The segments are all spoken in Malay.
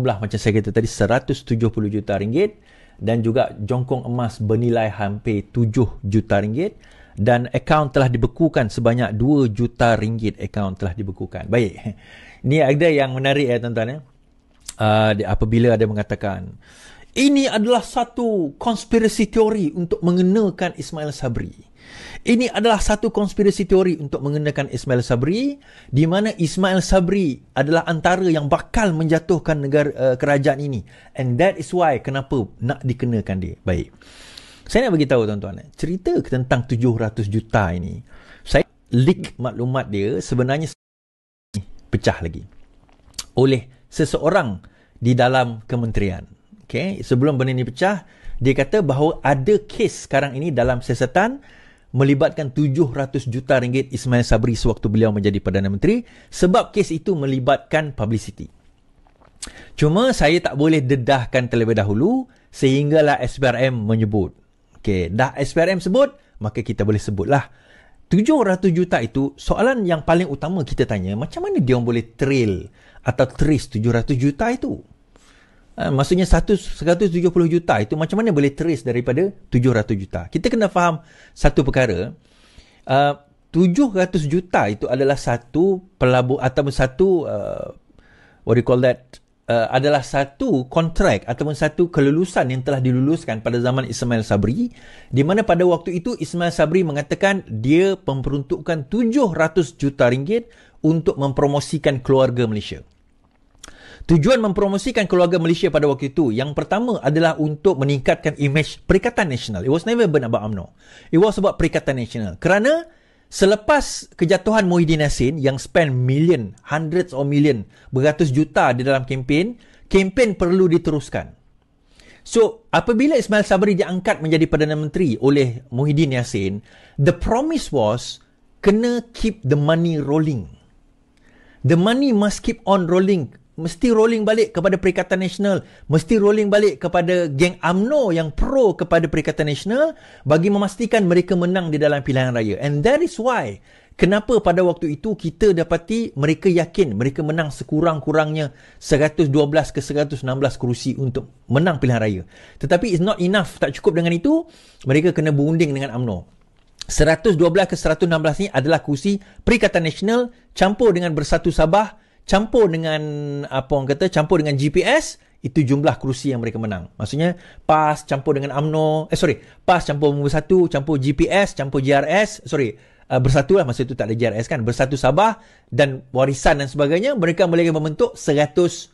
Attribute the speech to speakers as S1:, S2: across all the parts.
S1: kebelah macam saya kata tadi 170 juta ringgit, dan juga jongkong emas bernilai hampir 7 juta ringgit, dan akaun telah dibekukan sebanyak 2 juta ringgit. Akaun telah dibekukan. Baik. Ni ada yang menarik ya tuan-tuan ya. Apabila ada mengatakan ini adalah satu konspirasi teori untuk mengenakan Ismail Sabri. Ini adalah satu konspirasi teori untuk mengenakan Ismail Sabri, di mana Ismail Sabri adalah antara yang bakal menjatuhkan negara kerajaan ini. And that is why kenapa nak dikenakan dia. Baik. Saya nak beritahu tuan-tuan, cerita tentang 700 juta ini, saya leak maklumat dia sebenarnya pecah lagi oleh seseorang di dalam kementerian. Okay? Sebelum benda ni pecah, dia kata bahawa ada kes sekarang ini dalam siasatan melibatkan 700 juta ringgit Ismail Sabri sewaktu beliau menjadi Perdana Menteri, sebab kes itu melibatkan publicity. Cuma saya tak boleh dedahkan terlebih dahulu sehinggalah SPRM menyebut. Okay, dah SPRM sebut, maka kita boleh sebutlah. 700 juta itu, soalan yang paling utama kita tanya, macam mana dia boleh trail atau trace 700 juta itu? Maksudnya 170 juta itu macam mana boleh trace daripada 700 juta? Kita kena faham satu perkara. 700 juta itu adalah satu pelabur ataupun satu what do you call that? Adalah satu kontrak ataupun satu kelulusan yang telah diluluskan pada zaman Ismail Sabri, di mana pada waktu itu Ismail Sabri mengatakan dia memperuntukkan 700 juta ringgit untuk mempromosikan keluarga Malaysia. Tujuan mempromosikan keluarga Malaysia pada waktu itu, yang pertama adalah untuk meningkatkan imej Perikatan Nasional. It was never been about UMNO. It was about Perikatan Nasional. Kerana selepas kejatuhan Muhyiddin Yassin yang spend million, hundreds of million, beratus juta di dalam kempen perlu diteruskan. So, apabila Ismail Sabri diangkat menjadi Perdana Menteri oleh Muhyiddin Yassin, the promise was kena keep the money rolling. The money must keep on rolling. Mesti rolling balik kepada Perikatan Nasional, mesti rolling balik kepada geng UMNO yang pro kepada Perikatan Nasional bagi memastikan mereka menang di dalam pilihan raya. And that is why kenapa pada waktu itu kita dapati mereka yakin mereka menang sekurang-kurangnya 112 ke 116 kerusi untuk menang pilihan raya. Tetapi it's not enough, tak cukup dengan itu, mereka kena berunding dengan UMNO. 112 ke 116 ni adalah kerusi Perikatan Nasional campur dengan Bersatu Sabah, campur dengan campur dengan GPS, itu jumlah kerusi yang mereka menang. Maksudnya PAS campur dengan UMNO, PAS campur Bersatu, campur GPS, campur GRS, Bersatu lah, masa itu tak ada GRS kan, Bersatu Sabah dan Warisan dan sebagainya, mereka boleh membentuk 112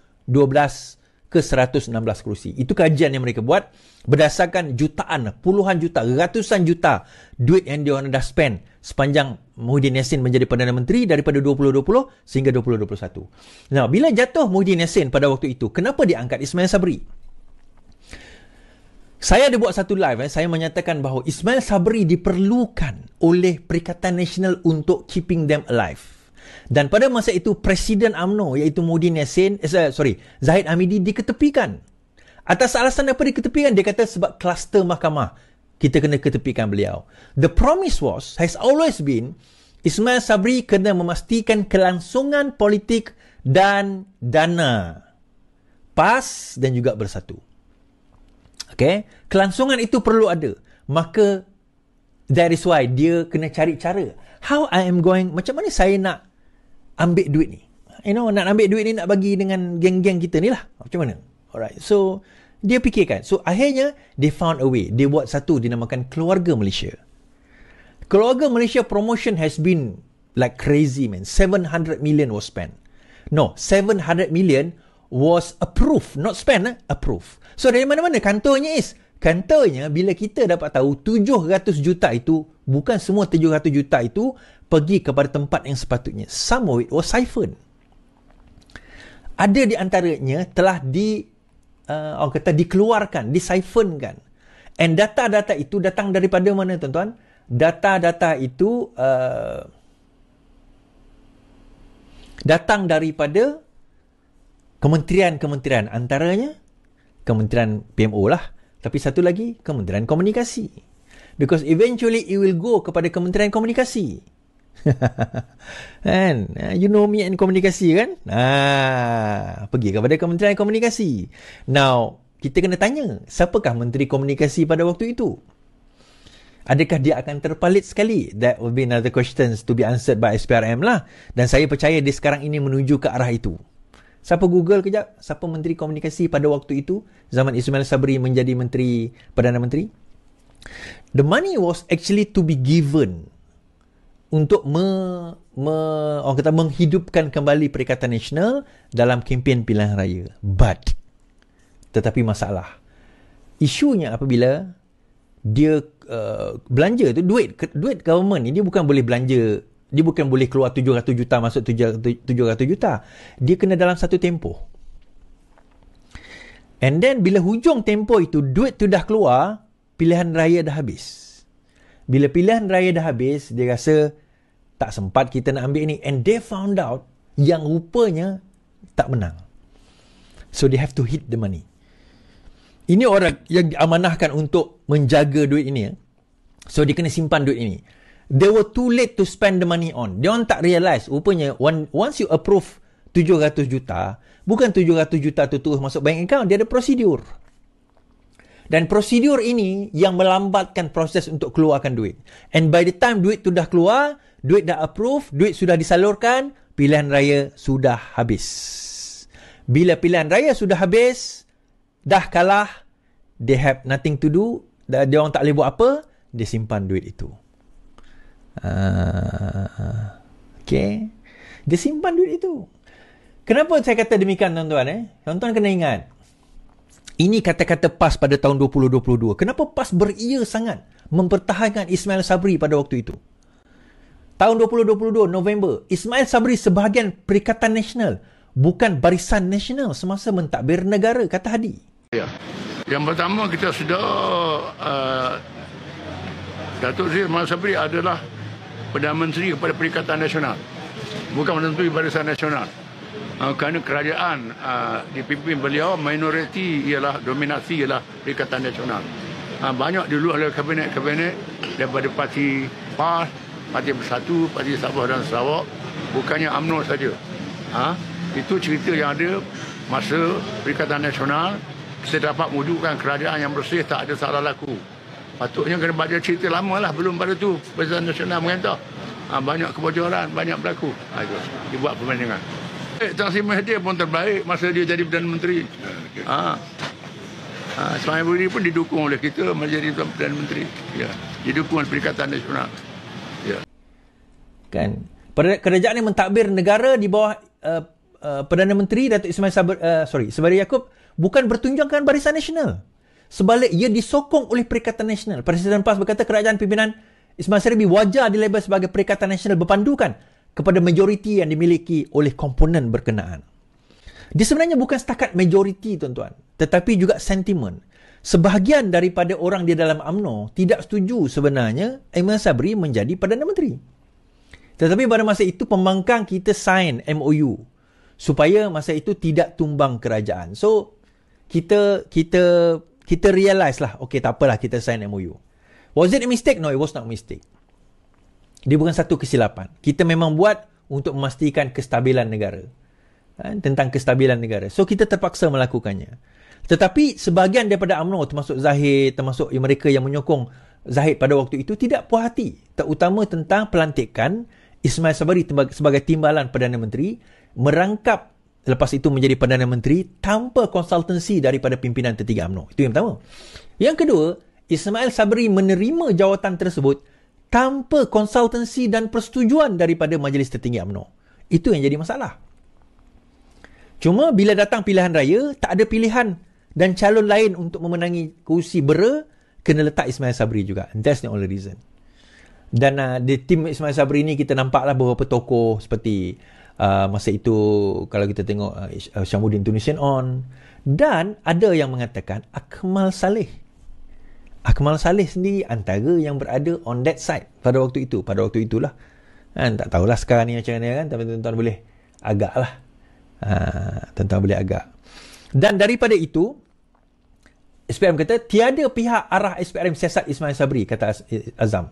S1: ke 116 kerusi. Itu kajian yang mereka buat berdasarkan jutaan, puluhan juta, ratusan juta duit yang dia dah spend sepanjang Muhyiddin Yassin menjadi Perdana Menteri daripada 2020 sehingga 2021. Nah, bila jatuh Muhyiddin Yassin pada waktu itu, kenapa diangkat Ismail Sabri? Saya ada buat satu live, saya menyatakan bahawa Ismail Sabri diperlukan oleh Perikatan Nasional untuk keeping them alive. Dan pada masa itu Presiden UMNO iaitu Muhyiddin Yassin, Zahid Hamidi diketepikan. Atas alasan apa diketepikan? Dia kata sebab kluster mahkamah, kita kena ketepikan beliau. The promise has always been Ismail Sabri kena memastikan kelangsungan politik dan dana PAS dan juga Bersatu. Okay? Kelangsungan itu perlu ada. Maka that is why dia kena cari cara. Macam mana saya nak ambil duit ni? Nak ambil duit ni, nak bagi dengan geng-geng kita ni lah. Macam mana? Alright. So, dia fikirkan. So, akhirnya, they found a way. Dia buat satu dinamakan Keluarga Malaysia. Keluarga Malaysia promotion has been like crazy, man. 700 million was spent. No, 700 million was approved. Not spent, approved. So, dari mana-mana kantornya is? Kantornya, bila kita dapat tahu 700 juta itu, bukan semua 700 juta itu pergi kepada tempat yang sepatutnya. Some of it was siphoned. Ada di antaranya telah dikeluarkan, disiphonkan. And data-data itu datang daripada mana, tuan-tuan? Data-data itu datang daripada kementerian-kementerian. Antaranya Kementerian PMO lah. Tapi satu lagi, Kementerian Komunikasi. Because eventually it will go kepada Kementerian Komunikasi. Kan? You know me and komunikasi kan? Pergi kepada Kementerian Komunikasi. Now, kita kena tanya, siapakah Menteri Komunikasi pada waktu itu? Adakah dia akan terpalit sekali? That will be another questions to be answered by SPRM lah. Dan saya percaya dia sekarang ini menuju ke arah itu. Siapa Google kejap, siapa Menteri Komunikasi pada waktu itu, zaman Ismail Sabri menjadi Perdana Menteri? The money was actually to be given untuk orang kata menghidupkan kembali Perikatan Nasional dalam kempen pilihan raya. Tetapi masalah, isunya apabila dia belanja tu, duit government ni, dia bukan boleh belanja, dia bukan boleh keluar 700 juta masuk 700 juta. Dia kena dalam satu tempoh. And then bila hujung tempoh itu, duit tu dah keluar, pilihan raya dah habis. Bila pilihan raya dah habis, dia rasa tak sempat kita nak ambil ni. And they found out yang rupanya tak menang. So they have to hit the money. Ini orang yang diamanahkan untuk menjaga duit ini. So dia kena simpan duit ini. They were too late to spend the money on. Dia orang tak realise, rupanya once you approve 700 juta, bukan 700 juta tu terus masuk bank account, dia ada prosedur. Dan prosedur ini yang melambatkan proses untuk keluarkan duit. And by the time duit tu dah keluar, duit dah approve, duit sudah disalurkan, pilihan raya sudah habis. Bila pilihan raya sudah habis, dah kalah, they have nothing to do, dia orang tak boleh buat apa, dia simpan duit itu. Okay. Dia simpan duit itu. Kenapa saya kata demikian, tuan-tuan? Tuan-tuan kena ingat, ini kata-kata PAS pada tahun 2022. Kenapa PAS beria sangat mempertahankan Ismail Sabri pada waktu itu? Tahun 2022, November, Ismail Sabri sebahagian Perikatan Nasional, bukan Barisan Nasional semasa mentadbir negara, kata Hadi.
S2: Ya. Yang pertama, kita sudah Datuk Seri Ismail Sabri adalah Perdana Menteri kepada Perikatan Nasional, bukan menentukan Barisan Nasional. Kerana kerajaan dipimpin beliau, minoriti ialah, dominasi ialah Perikatan Nasional. Banyak dulu oleh kabinet-kabinet daripada parti PAS, Parti Bersatu, Parti Sabah dan Sarawak, bukannya UMNO saja. Itu cerita yang ada masa Perikatan Nasional. Kita dapat mewujudkan kerajaan yang bersih, tak ada salah laku. Patutnya kena baca cerita lama lah, belum pada tu Perikatan Nasional menghentak. Banyak kebocoran, banyak berlaku. Itu dibuat perbandingan. Tan Sri Mahathir pun terbaik masa dia jadi Perdana Menteri. Ismail Sabri pun didukung oleh kita menjadi Perdana Menteri. Ya, didukung oleh Perikatan Nasional. Ya.
S1: Kan, kerajaan yang mentadbir negara di bawah Perdana Menteri Datuk Ismail Sabri Yaakob bukan bertunjukkan Barisan Nasional. Sebalik, ia disokong oleh Perikatan Nasional. Presiden PAS berkata kerajaan pimpinan Ismail Sabri wajar dilabel sebagai Perikatan Nasional berpandukan kepada majoriti yang dimiliki oleh komponen berkenaan. Dia sebenarnya bukan setakat majoriti, tuan-tuan, tetapi juga sentimen. Sebahagian daripada orang di dalam UMNO tidak setuju sebenarnya Ismail Sabri menjadi Perdana Menteri. Tetapi pada masa itu pembangkang kita sign MOU supaya masa itu tidak tumbang kerajaan. So kita realise lah, okay, tak apalah, kita sign MOU. Was it a mistake? No, it was not a mistake. Dia bukan satu kesilapan. Kita memang buat untuk memastikan kestabilan negara. Tentang kestabilan negara. So, kita terpaksa melakukannya. Tetapi, sebahagian daripada UMNO, termasuk Zahid, termasuk mereka yang menyokong Zahid pada waktu itu, tidak puas hati. Terutama tentang pelantikan Ismail Sabri sebagai timbalan Perdana Menteri, merangkap lepas itu menjadi Perdana Menteri tanpa konsultansi daripada pimpinan tertiga UMNO. Itu yang pertama. Yang kedua, Ismail Sabri menerima jawatan tersebut tanpa konsultansi dan persetujuan daripada Majlis Tertinggi UMNO. Itu yang jadi masalah. Cuma bila datang pilihan raya, tak ada pilihan dan calon lain untuk memenangi kursi bera, kena letak Ismail Sabri juga. That's the only reason. Dan di tim Ismail Sabri ni kita nampaklah beberapa tokoh seperti masa itu kalau kita tengok Syamuddin Tunisian On, dan ada yang mengatakan Akmal Saleh. Akmal Saleh sendiri antara yang berada on that side pada waktu itu. Pada waktu itulah. Tak tahulah sekarang ni macam mana kan. Tapi tuan-tuan boleh agak lah. Tuan-tuan boleh agak. Dan daripada itu, SPRM kata, tiada pihak arah SPRM siasat Ismail Sabri, kata Azam.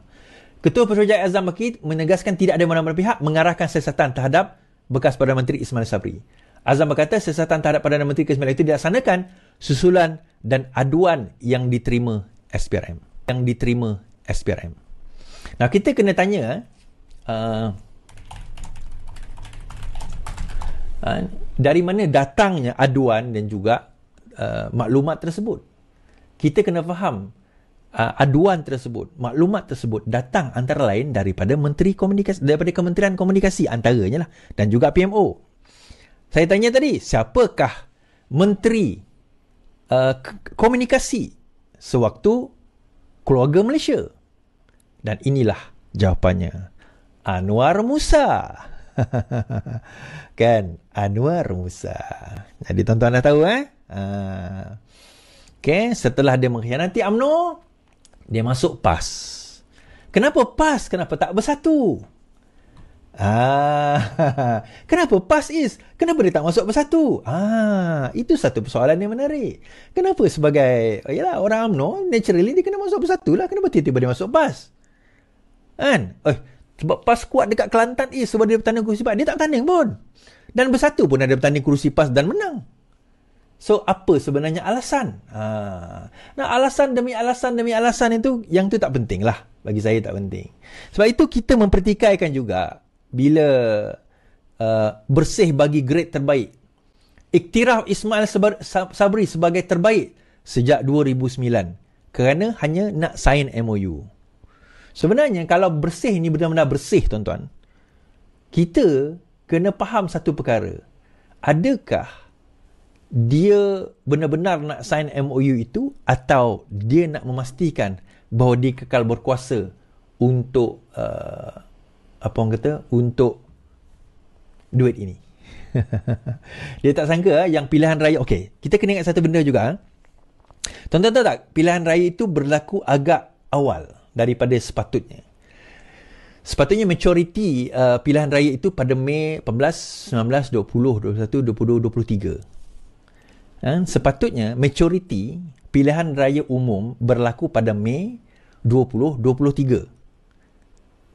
S1: Ketua Pesuruhjaya Azam Baki menegaskan tidak ada mana-mana pihak mengarahkan siasatan terhadap bekas Perdana Menteri Ismail Sabri. Azam berkata siasatan terhadap Perdana Menteri ke-9 itu dilaksanakan susulan dan aduan yang diterima SPRM. Nah, kita kena tanya dari mana datangnya aduan dan juga maklumat tersebut. Kita kena faham aduan tersebut, maklumat tersebut datang antara lain daripada Menteri Komunikasi, daripada Kementerian Komunikasi antaranya lah, dan juga PMO. Saya tanya tadi, siapakah Menteri Komunikasi sewaktu keluarga Malaysia? Dan inilah jawapannya. Anwar Musa. Kan, Anwar Musa. Jadi tuan-tuan dah tahu Okay, setelah dia mengkhianati UMNO, dia masuk PAS. Kenapa PAS? Kenapa tak bersatu? Kenapa PAS is? Kenapa dia tak masuk bersatu? Itu satu persoalan yang menarik. Kenapa sebagai orang UMNO, naturally dia kena masuk bersatu lah. Kenapa tiba-tiba dia masuk PAS? Kan? Sebab PAS kuat dekat Kelantan sebab dia bertanding kerusi PAS. Dia tak bertanding pun. Dan bersatu pun ada bertanding kerusi PAS dan menang. So, apa sebenarnya alasan? Nah, alasan demi alasan itu, yang tu tak penting lah. Bagi saya tak penting. Sebab itu kita mempertikaikan juga bila bersih bagi grade terbaik. Iktiraf Ismail Sabri sebagai terbaik sejak 2009 kerana hanya nak sign MOU. Sebenarnya kalau bersih ni benar-benar bersih, tuan-tuan, kita kena faham satu perkara. Adakah dia benar-benar nak sign MOU itu atau dia nak memastikan bahawa dia kekal berkuasa untuk untuk duit ini. Dia tak sangka yang pilihan raya. Okey, kita kena ingat satu benda juga. Tuan-tuan tahu tak, pilihan raya itu berlaku agak awal daripada sepatutnya. Sepatutnya majoriti pilihan raya itu pada Mei 18, 19, 20, 21, 22, 23. Sepatutnya majoriti pilihan raya umum berlaku pada Mei 20, 23.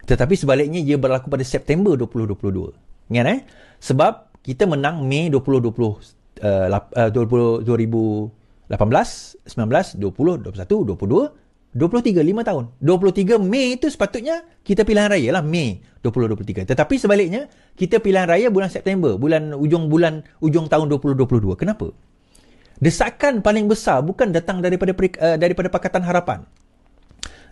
S1: Tetapi sebaliknya ia berlaku pada September 2022. Ingat sebab kita menang Mei 2018, 19, 20, 21, 22, 23, 5 tahun. 23 Mei itu sepatutnya kita pilihan raya lah, Mei 2023. Tetapi sebaliknya kita pilihan raya bulan September, ujung tahun 2022. Kenapa? Desakan paling besar bukan datang daripada Pakatan Harapan.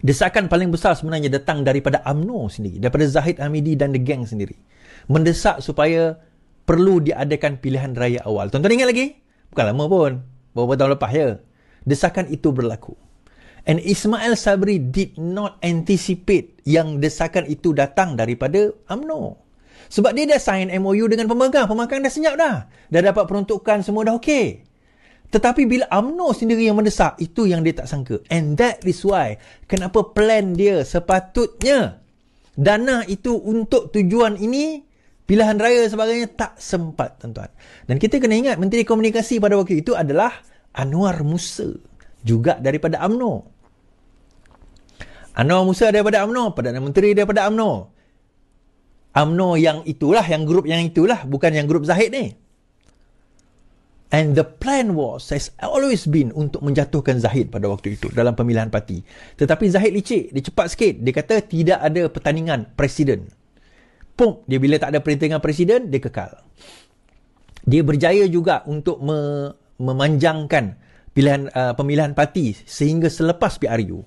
S1: Desakan paling besar sebenarnya datang daripada UMNO sendiri, daripada Zahid Hamidi dan the gang sendiri. Mendesak supaya perlu diadakan pilihan raya awal. Tuan-tuan ingat lagi? Bukan lama pun, beberapa tahun lepas ya. Desakan itu berlaku. And Ismail Sabri did not anticipate yang desakan itu datang daripada UMNO. Sebab dia dah sign MOU dengan pemegang. Pemegang dah senyap dah. Dah dapat peruntukan, semua dah okey. Tetapi bila UMNO sendiri yang mendesak, itu yang dia tak sangka. And that is why, kenapa plan dia sepatutnya dana itu untuk tujuan ini, pilihan raya sebagainya, tak sempat, tuan-tuan. Dan kita kena ingat, Menteri Komunikasi pada waktu itu adalah Anwar Musa, juga daripada UMNO. Anwar Musa daripada UMNO, Perdana Menteri daripada UMNO. UMNO yang itulah, yang grup yang itulah, bukan yang grup Zahid ni. And the plan has always been untuk menjatuhkan Zahid pada waktu itu dalam pemilihan parti. Tetapi Zahid licik, dia cepat sikit. Dia kata tidak ada pertandingan presiden. Pum, dia bila tak ada pertandingan presiden, dia kekal. Dia berjaya juga untuk memanjangkan pemilihan parti sehingga selepas PRU,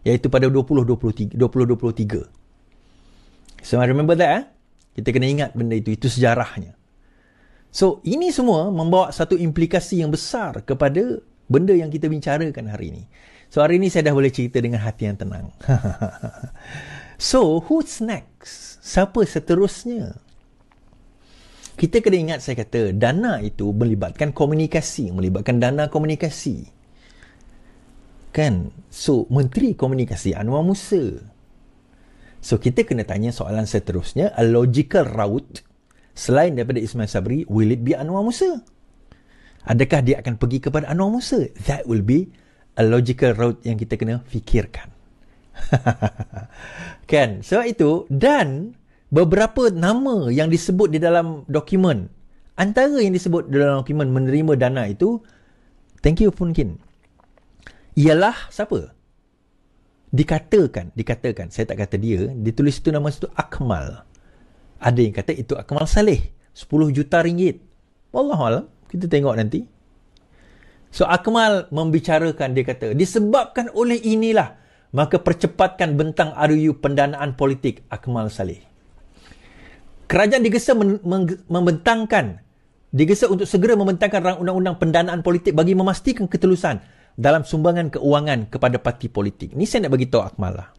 S1: iaitu pada 2023. So I remember that. Kita kena ingat benda itu sejarahnya. So, ini semua membawa satu implikasi yang besar kepada benda yang kita bicarakan hari ini. So, hari ini saya dah boleh cerita dengan hati yang tenang. So, who's next? Siapa seterusnya? Kita kena ingat, saya kata, dana itu melibatkan komunikasi. Melibatkan dana komunikasi. Kan? So, Menteri Komunikasi Anwar Musa. So, kita kena tanya soalan seterusnya, a logical route selain daripada Ismail Sabri, will it be Anwar Musa? Adakah dia akan pergi kepada Anwar Musa? That will be a logical route yang kita kena fikirkan. Kan? Sebab itu, dan beberapa nama yang disebut di dalam dokumen, antara yang disebut di dalam dokumen menerima dana itu, thank you Punkin, ialah siapa? Dikatakan, saya tak kata dia, ditulis itu nama itu Akmal. Ada yang kata itu Akmal Saleh, 10 juta ringgit. Wallahualam, kita tengok nanti. So Akmal membicarakan, dia kata, disebabkan oleh inilah, maka percepatkan bentang RUU pendanaan politik Akmal Saleh. Kerajaan digesa digesa untuk segera membentangkan rang undang-undang pendanaan politik bagi memastikan ketelusan dalam sumbangan keuangan kepada parti politik. Ni saya nak bagi tahu Akmal lah.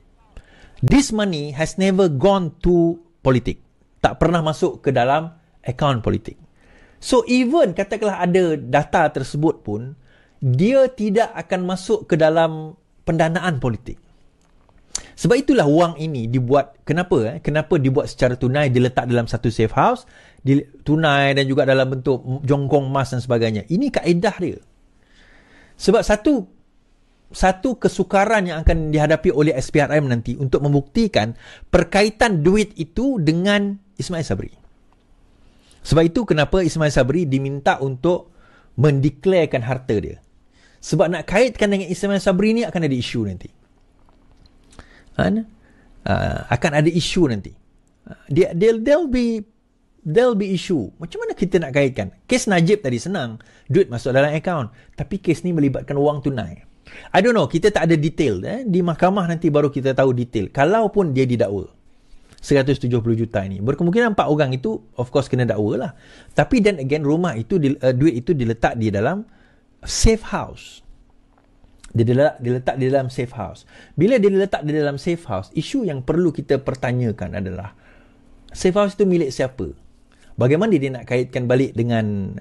S1: This money has never gone to politik. Tak pernah masuk ke dalam akaun politik. So even katakanlah ada data tersebut pun, dia tidak akan masuk ke dalam pendanaan politik. Sebab itulah wang ini dibuat, kenapa dibuat secara tunai, diletak dalam satu safe house, tunai dan juga dalam bentuk jongkong emas dan sebagainya. Ini kaedah dia. Sebab satu kesukaran yang akan dihadapi oleh SPRM nanti untuk membuktikan perkaitan duit itu dengan Ismail Sabri. Sebab itu kenapa Ismail Sabri diminta untuk mendeklarkan harta dia. Sebab nak kaitkan dengan Ismail Sabri ni akan ada isu nanti. Akan ada isu nanti. There'll be issue. Macam mana kita nak kaitkan? Kes Najib tadi senang, duit masuk dalam akaun. Tapi kes ni melibatkan wang tunai. I don't know, kita tak ada detail. Di mahkamah nanti baru kita tahu detail. Kalaupun dia didakwa 170 juta ini, berkemungkinan 4 orang itu of course kena dakwa lah. Tapi then again, rumah itu duit itu diletak di dalam safe house. Dia diletak di dalam safe house. Bila dia diletak di dalam safe house, isu yang perlu kita pertanyakan adalah, safe house itu milik siapa? Bagaimana dia nak kaitkan balik dengan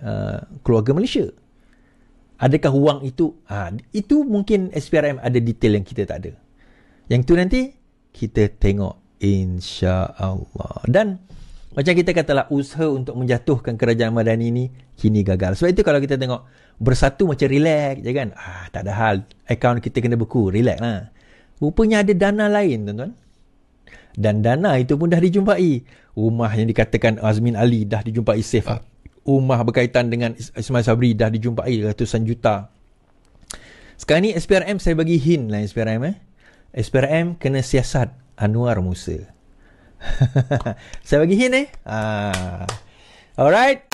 S1: keluarga Malaysia? Adakah wang itu? Itu mungkin SPRM ada detail yang kita tak ada. Yang tu nanti kita tengok, insya-Allah. Dan macam kita katalah, usaha untuk menjatuhkan kerajaan Madani ini kini gagal. Sebab itu kalau kita tengok Bersatu macam relax je kan. Tak ada hal. Akaun kita kena beku. Relax lah. Rupanya ada dana lain, tuan-tuan. Dan dana itu pun dah dijumpai. Rumah yang dikatakan Azmin Ali dah dijumpai safe. Rumah berkaitan dengan Ismail Sabri dah dijumpai ratusan juta. Sekarang ni SPRM, saya bagi hint lah SPRM. SPRM kena siasat Anwar Musa. Saya bagi hint Alright.